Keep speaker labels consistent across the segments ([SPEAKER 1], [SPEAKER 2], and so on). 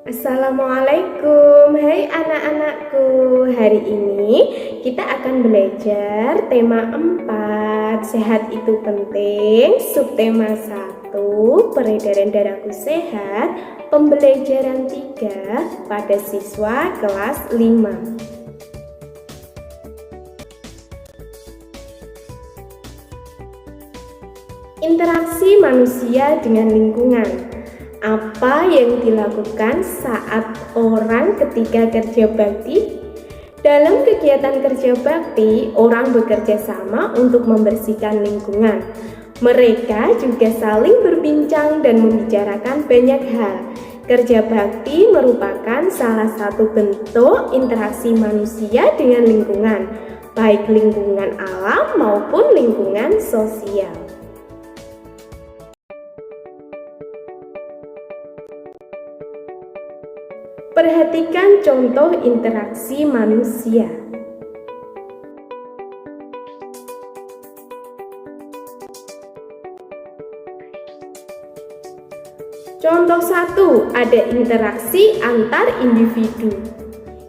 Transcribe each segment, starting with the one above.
[SPEAKER 1] Assalamualaikum, hai anak-anakku. Hari ini kita akan belajar tema 4, sehat itu penting, subtema 1, peredaran darahku sehat, pembelajaran 3 pada siswa kelas 5. Interaksi manusia dengan lingkungan. Apa yang dilakukan saat orang ketika kerja bakti? Dalam kegiatan kerja bakti, orang bekerja sama untuk membersihkan lingkungan. Mereka juga saling berbincang dan membicarakan banyak hal. Kerja bakti merupakan salah satu bentuk interaksi manusia dengan lingkungan, baik lingkungan alam maupun lingkungan sosial. Perhatikan contoh interaksi manusia. Contoh 1, ada interaksi antar individu.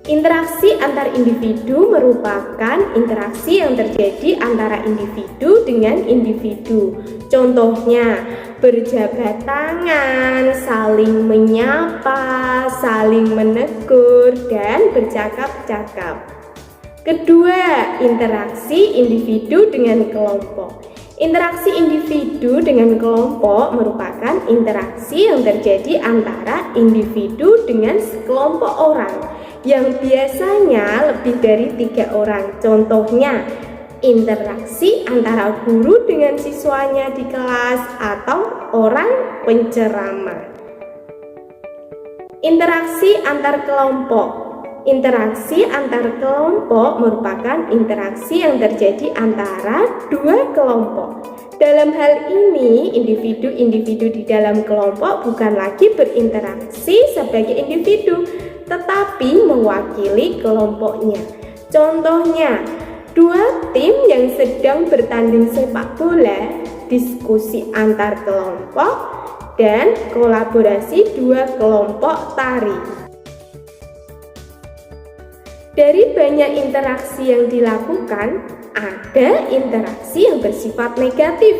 [SPEAKER 1] Interaksi antar individu merupakan interaksi yang terjadi antara individu dengan individu. Contohnya, berjabat tangan, saling menyapa, saling menegur, dan bercakap-cakap. Kedua, interaksi individu dengan kelompok. Interaksi individu dengan kelompok merupakan interaksi yang terjadi antara individu dengan sekelompok orang yang biasanya lebih dari 3 orang. Contohnya, interaksi antara guru dengan siswanya di kelas atau orang penceramah. Interaksi antar kelompok. Interaksi antar kelompok merupakan interaksi yang terjadi antara 2 kelompok. Dalam hal ini, individu-individu di dalam kelompok bukan lagi berinteraksi sebagai individu, tetapi mewakili kelompoknya. Contohnya, 2 tim yang sedang bertanding sepak bola, diskusi antar kelompok, dan kolaborasi 2 kelompok tari. Dari banyak interaksi yang dilakukan, ada interaksi yang bersifat negatif.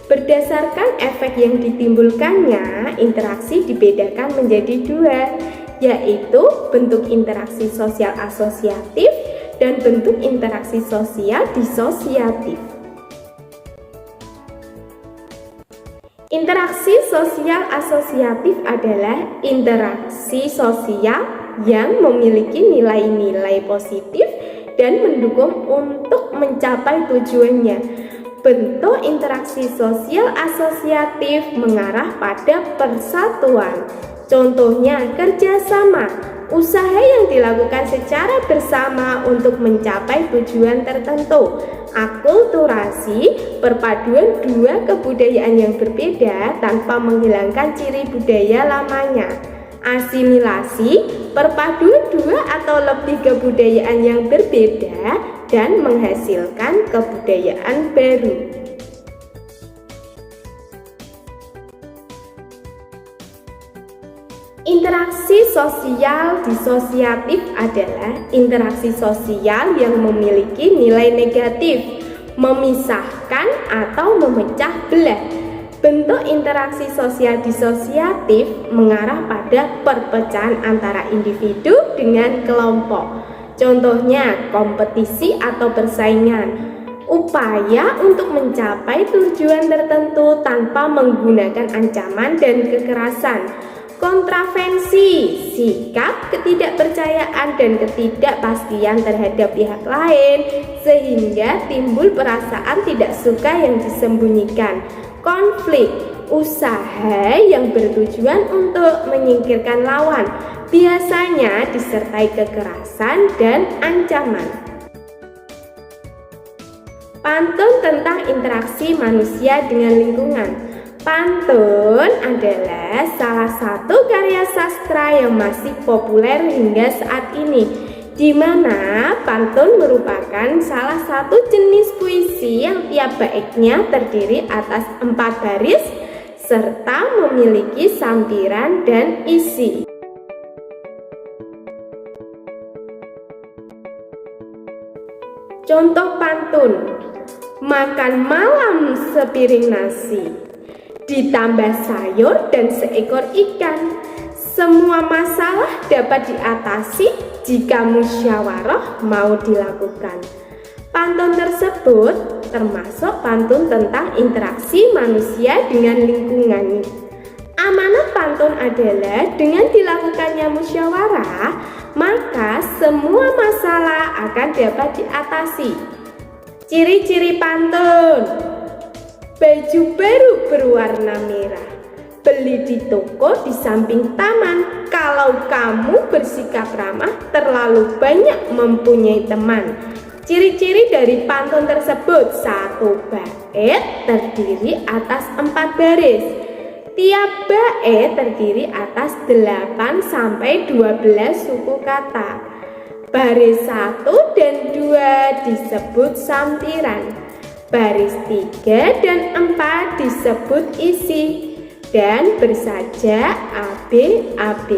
[SPEAKER 1] Berdasarkan efek yang ditimbulkannya, interaksi dibedakan menjadi 2, yaitu bentuk interaksi sosial asosiatif dan bentuk interaksi sosial disosiatif. Interaksi sosial asosiatif adalah interaksi sosial yang memiliki nilai-nilai positif dan mendukung untuk mencapai tujuannya. Bentuk interaksi sosial asosiatif mengarah pada persatuan. Contohnya, kerjasama, usaha yang dilakukan secara bersama untuk mencapai tujuan tertentu. Akulturasi, perpaduan 2 kebudayaan yang berbeda tanpa menghilangkan ciri budaya lamanya. Asimilasi, perpaduan 2 atau lebih kebudayaan yang berbeda dan menghasilkan kebudayaan baru. Interaksi sosial disosiatif adalah interaksi sosial yang memiliki nilai negatif, memisahkan atau memecah belah. Bentuk interaksi sosial disosiatif mengarah pada perpecahan antara individu dengan kelompok. Contohnya, kompetisi atau persaingan, upaya untuk mencapai tujuan tertentu tanpa menggunakan ancaman dan kekerasan. Kontravensi, sikap ketidakpercayaan dan ketidakpastian terhadap pihak lain sehingga timbul perasaan tidak suka yang disembunyikan. Konflik, usaha yang bertujuan untuk menyingkirkan lawan, biasanya disertai kekerasan dan ancaman. Pantun tentang interaksi manusia dengan lingkungan. Pantun adalah salah satu karya sastra yang masih populer hingga saat ini, di mana pantun merupakan salah satu jenis puisi yang tiap baitnya terdiri atas 4 baris serta memiliki sampiran dan isi. Contoh pantun, makan malam sepiring nasi, ditambah sayur dan seekor ikan. Semua masalah dapat diatasi jika musyawarah mau dilakukan. Pantun tersebut termasuk pantun tentang interaksi manusia dengan lingkungan. Amanat pantun adalah dengan dilakukannya musyawarah, maka semua masalah akan dapat diatasi. Ciri-ciri pantun: baju baru berwarna merah, beli di toko di samping taman. Kalau kamu bersikap ramah, terlalu banyak mempunyai teman. Ciri-ciri dari pantun tersebut: satu bait terdiri atas 4 baris. Tiap bait terdiri atas 8 sampai 12 suku kata. Baris 1 dan 2 disebut sampiran. Baris 3 dan 4 disebut isi. Dan bersaja AB.